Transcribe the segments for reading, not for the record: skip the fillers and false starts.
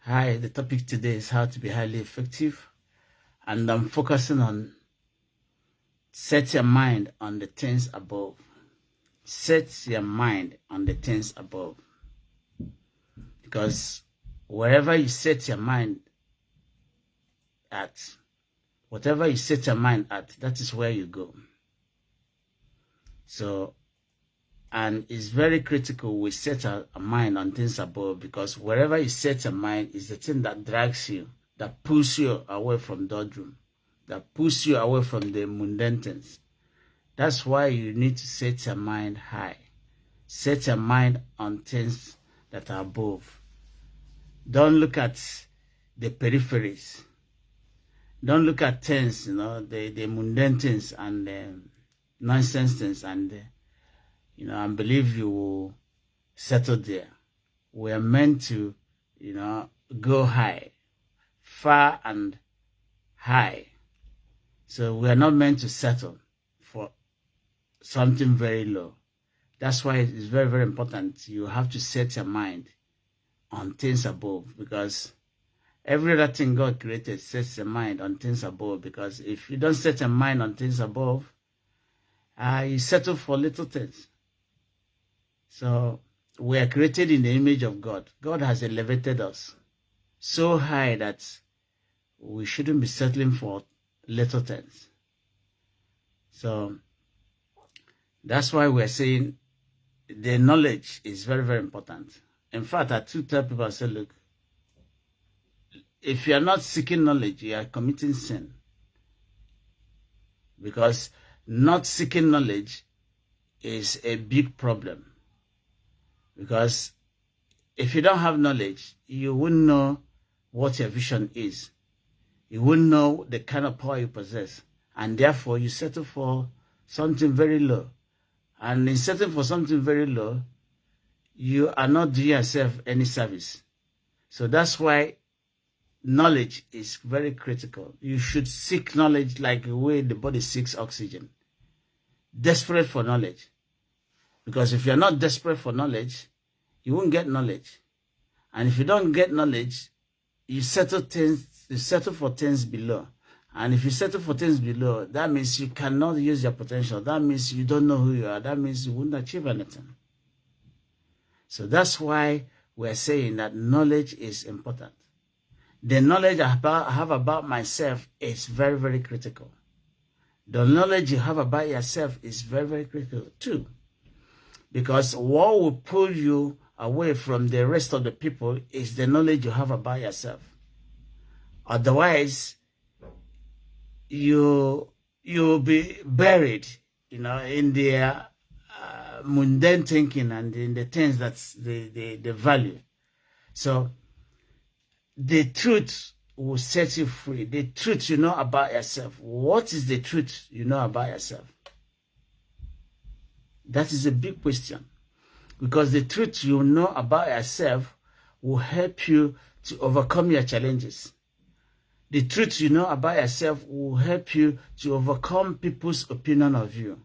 Hi, the topic today is how to be highly effective, and I'm focusing on set your mind on the things above. Set your mind on the things above. Because wherever you set your mind at, whatever you set your mind at, that is where you go. So, and it's very critical we set our mind on things above, because wherever you set your mind is the thing that drags you, that pulls you away from doldrum, that pulls you away from the mundane things. That's why you need to set your mind high. Set your mind on things that are above. Don't look at the peripheries. Don't look at things, the mundane things and nonsense things, and and believe you will settle there. We are meant to, go high, far and high. So we are not meant to settle for something very low. That's why it's very, very important. You have to set your mind on things above, because every other thing God created sets your mind on things above. Because if you don't set your mind on things above, you settle for little things. So we are created in the image of God. God has elevated us so high that we shouldn't be settling for little things. So that's why we're saying the knowledge is very, very important. In fact, I do tell people, I say, look, if you are not seeking knowledge, you are committing sin. Because not seeking knowledge is a big problem. Because if you don't have knowledge, you wouldn't know what your vision is. You wouldn't know the kind of power you possess. And therefore, you settle for something very low. And in settling for something very low, you are not doing yourself any service. So that's why knowledge is very critical. You should seek knowledge like the way the body seeks oxygen. Desperate for knowledge. Because if you're not desperate for knowledge, you won't get knowledge. And if you don't get knowledge, you settle for things below. And if you settle for things below, that means you cannot use your potential. That means you don't know who you are. That means you wouldn't achieve anything. So that's why we're saying that knowledge is important. The knowledge I have about myself is very, very critical. The knowledge you have about yourself is very, very critical too. Because what will pull you away from the rest of the people is the knowledge you have about yourself. Otherwise, you'll be buried, in their mundane thinking and in the things that's the value. So the truth will set you free. The truth you know about yourself. What is the truth you know about yourself? That is a big question. Because the truth you know about yourself will help you to overcome your challenges. The truth you know about yourself will help you to overcome people's opinion of you.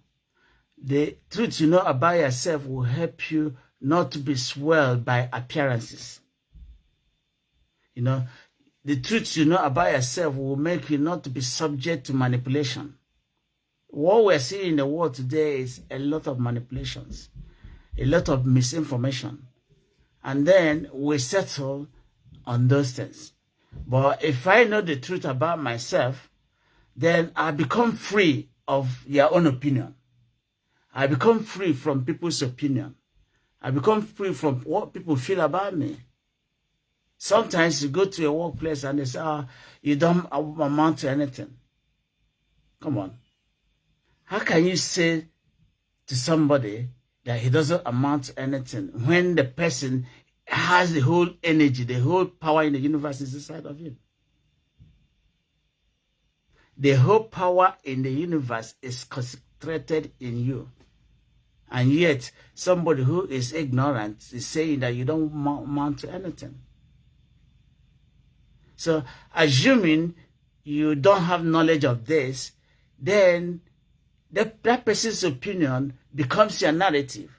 The truth you know about yourself will help you not to be swelled by appearances. The truth you know about yourself will make you not to be subject to manipulation. What we're seeing in the world today is a lot of manipulations, a lot of misinformation. And then we settle on those things. But if I know the truth about myself, then I become free of your own opinion. I become free from people's opinion. I become free from what people feel about me. Sometimes you go to a workplace and they say, you don't amount to anything. Come on. How can you say to somebody that he doesn't amount to anything when the person has the whole energy, the whole power in the universe is inside of him? The whole power in the universe is concentrated in you. And yet, somebody who is ignorant is saying that you don't amount to anything. So, assuming you don't have knowledge of this, then that person's opinion becomes your narrative.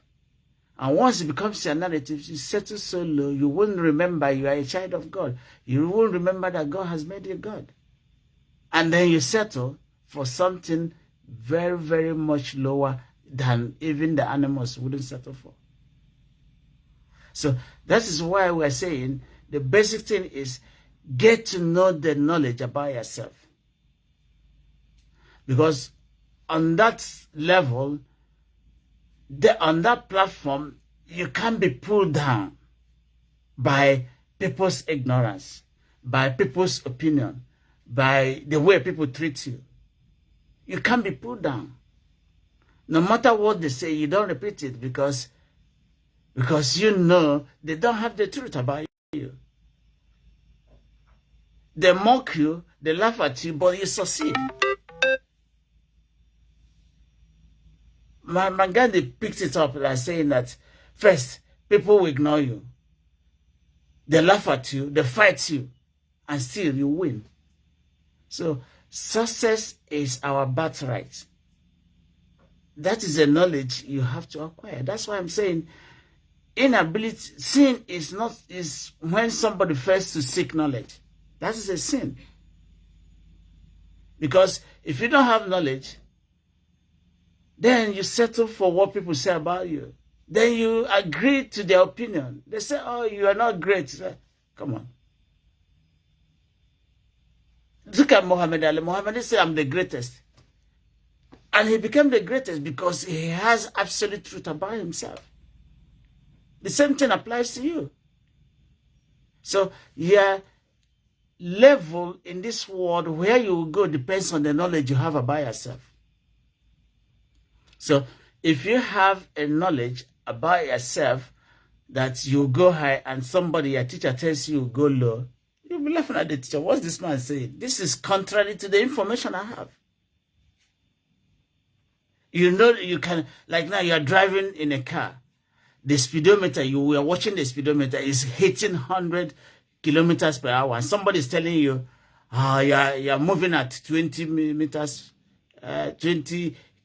And once it becomes your narrative, you settle so low, you won't remember you are a child of God. You won't remember that God has made you God. And then you settle for something very, very much lower than even the animals wouldn't settle for. So that is why we're saying the basic thing is get to know the knowledge about yourself. Because on that level, on that platform, you can't be pulled down by people's ignorance, by people's opinion, by the way people treat you. You can't be pulled down. No matter what they say, you don't repeat it because you know they don't have the truth about you. They mock you, they laugh at you, but you succeed. Mahatma Gandhi picked it up by saying that first, people will ignore you. They laugh at you, they fight you, and still you win. So success is our birthright. That is a knowledge you have to acquire. That's why I'm saying inability, sin is when somebody fails to seek knowledge. That is a sin. Because if you don't have knowledge, then you settle for what people say about you. Then you agree to their opinion. They say, oh, you are not great. Say, come on. Look at Muhammad Ali. Muhammad Ali said, I'm the greatest. And he became the greatest because he has absolute truth about himself. The same thing applies to you. So your level in this world, where you will go, depends on the knowledge you have about yourself. So if you have a knowledge about yourself that you go high and your teacher tells you go low, you'll be laughing at the teacher. What's this man saying? This is contrary to the information I have. You know, you can, like now you are driving in a car. The speedometer, you were watching the speedometer is hitting 100 kilometers per hour. And somebody is telling you, you're moving at 20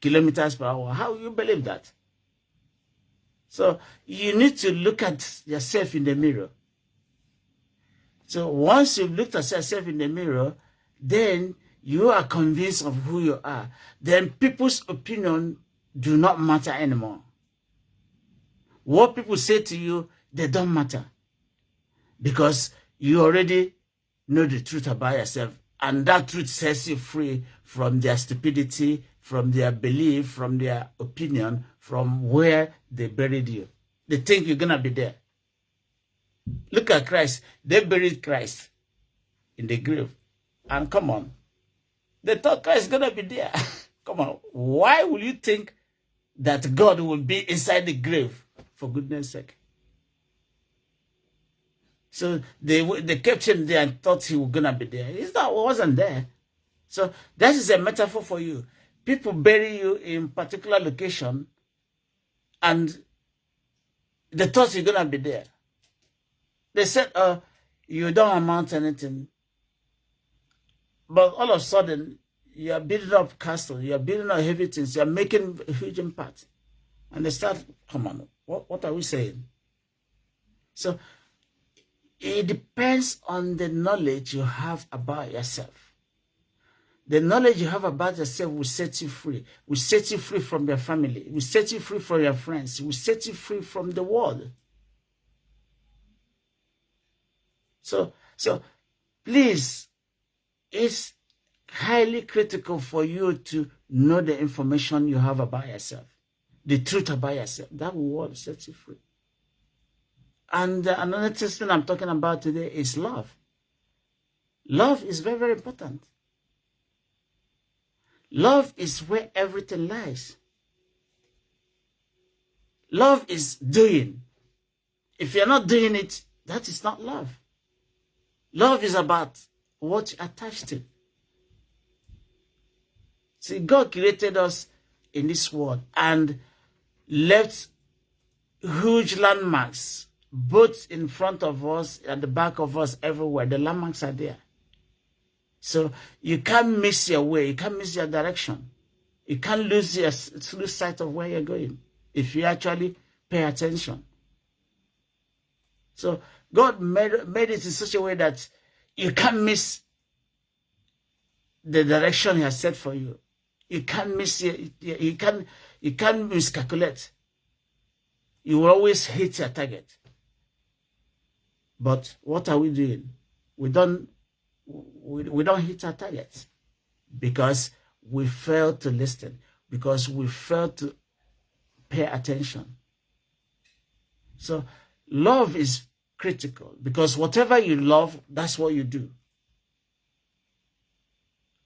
kilometers per hour. How will you believe that? So you need to look at yourself in the mirror. So once you've looked at yourself in the mirror, then you are convinced of who you are. Then people's opinion do not matter anymore. What people say to you, they don't matter. Because you already know the truth about yourself. And that truth sets you free from their stupidity, from their belief, from their opinion, from where they buried you. They think you're going to be there. Look at Christ. They buried Christ in the grave. And come on. They thought Christ is going to be there. Come on. Why will you think that God will be inside the grave? For goodness sake. So they kept him there and thought he was going to be there. He wasn't there. So that is a metaphor for you. People bury you in particular location and they thought you're going to be there. They said, you don't amount to anything. But all of a sudden, you are building up castle, you are building up heavy things, you are making a huge impact. And they start, come on, what are we saying? So it depends on the knowledge you have about yourself. The knowledge you have about yourself will set you free. Will set you free from your family. Will set you free from your friends. Will set you free from the world. So please, it's highly critical for you to know the information you have about yourself. The truth about yourself. That will set you free. And another thing I'm talking about today is love. Love is very, very important. Love is where everything lies. Love is doing. If you're not doing it, that is not love. Love is about what you're attached to. See, God created us in this world and left huge landmarks, both in front of us, at the back of us, everywhere. The landmarks are there. So you can't miss your way. You can't miss your direction. You can't lose sight of where you're going if you actually pay attention. So God made it in such a way that you can't miss the direction He has set for you. You can't miss it. You can't miscalculate. You will always hit your target. But what are we doing? We don't hit our targets because we fail to listen, because we fail to pay attention. So love is critical, because whatever you love, that's what you do.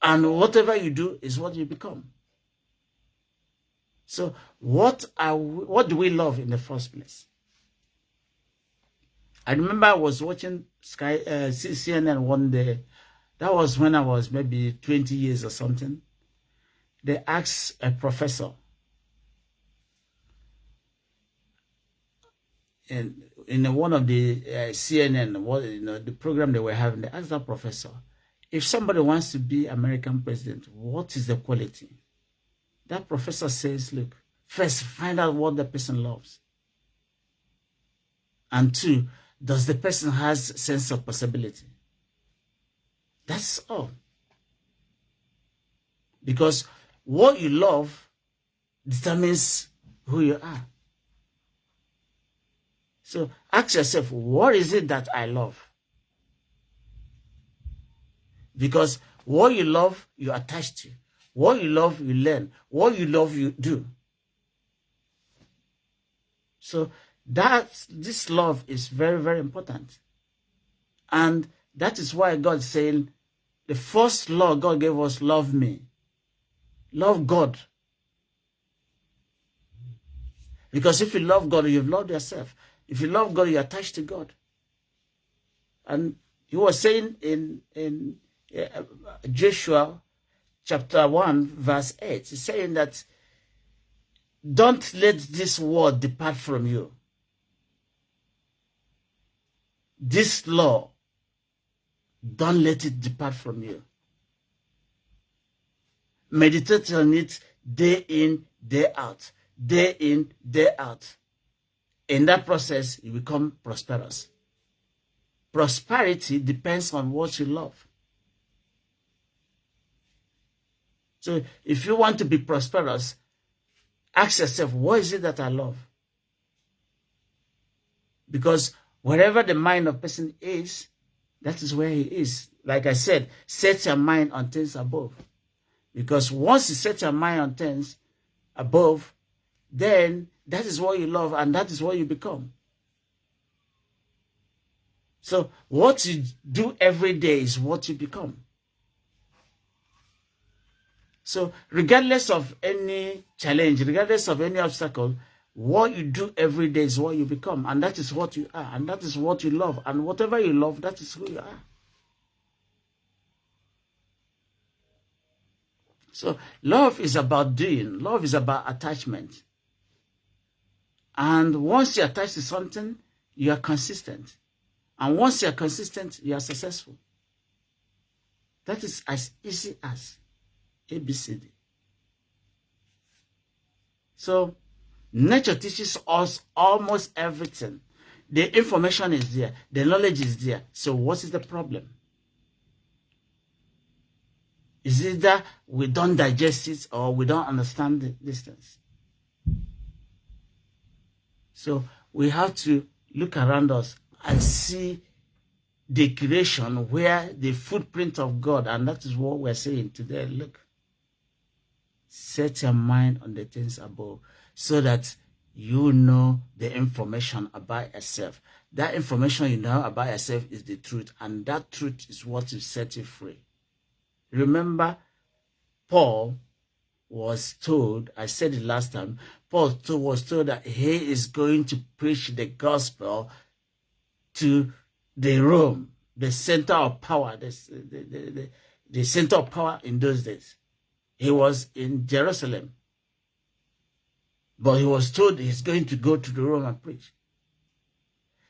And whatever you do is what you become. So what do we love in the first place? I remember I was watching CNN one day. That was when I was maybe 20 years or something. They asked a professor in one of the CNN, the program they were having. They asked that professor, if somebody wants to be American president, what is the quality? That professor says, look, first find out what the person loves. And two, does the person has a sense of possibility? That's all. Because what you love determines who you are. So ask yourself, what is it that I love? Because what you love, you attach to. What you love, you learn. What you love, you do. So this love is very, very important. And that is why God is saying, the first law God gave us, love me. Love God. Because if you love God, you've loved yourself. If you love God, you're attached to God. And He was saying in Joshua chapter 1, verse 8, He's saying that don't let this word depart from you. This law, don't let it depart from you. Meditate on it day in, day out. Day in, day out. In that process, you become prosperous. Prosperity depends on what you love. So if you want to be prosperous, ask yourself, what is it that I love? Because wherever the mind of a person is, that is where he is. Like I said, set your mind on things above. Because once you set your mind on things above, then that is what you love and that is what you become. So what you do every day is what you become. So regardless of any challenge, regardless of any obstacle, what you do every day is what you become. And that is what you are. And that is what you love. And whatever you love, that is who you are. So love is about doing. Love is about attachment. And once you're attached to something, you are consistent. And once you're consistent, you are successful. That is as easy as ABCD. So nature teaches us almost everything. The information is there. The knowledge is there. So what is the problem? Is it that we don't digest it or we don't understand the distance? So we have to look around us and see the creation where the footprint of God, and that is what we're saying today. Look, set your mind on the things above so that you know the information about yourself. That information you know about yourself is the truth, and that truth is what will set you free. Remember, Paul was told, I said it last time, Paul was told that he is going to preach the gospel to the Rome, the center of power, the center of power in those days. He was in Jerusalem, but he was told he's going to go to the Rome and preach.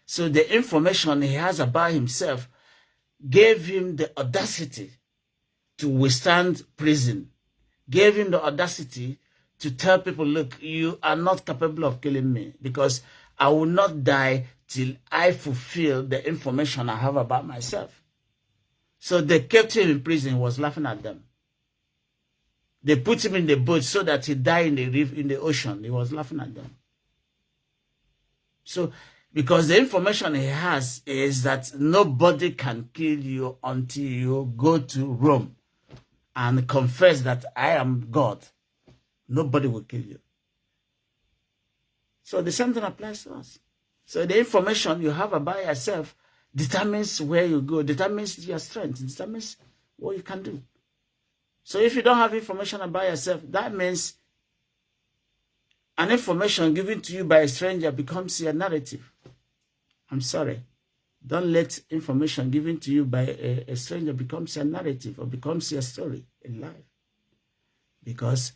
So the information he has about himself gave him the audacity to withstand prison, gave him the audacity to tell people, look, you are not capable of killing me because I will not die till I fulfill the information I have about myself. So they kept him in prison. He was laughing at them. They put him in the boat so that he died in the river, in the ocean. He was laughing at them. So, because the information he has is that nobody can kill you until you go to Rome and confess that I am God. Nobody will kill you. So the same thing applies to us. So the information you have about yourself determines where you go, determines your strength, determines what you can do. So if you don't have information about yourself, that means an information given to you by a stranger becomes your narrative. I'm sorry. Don't let information given to you by a stranger becomes your narrative or becomes your story in life. Because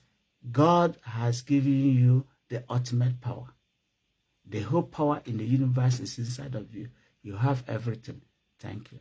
God has given you the ultimate power. The whole power in the universe is inside of you. You have everything. Thank you.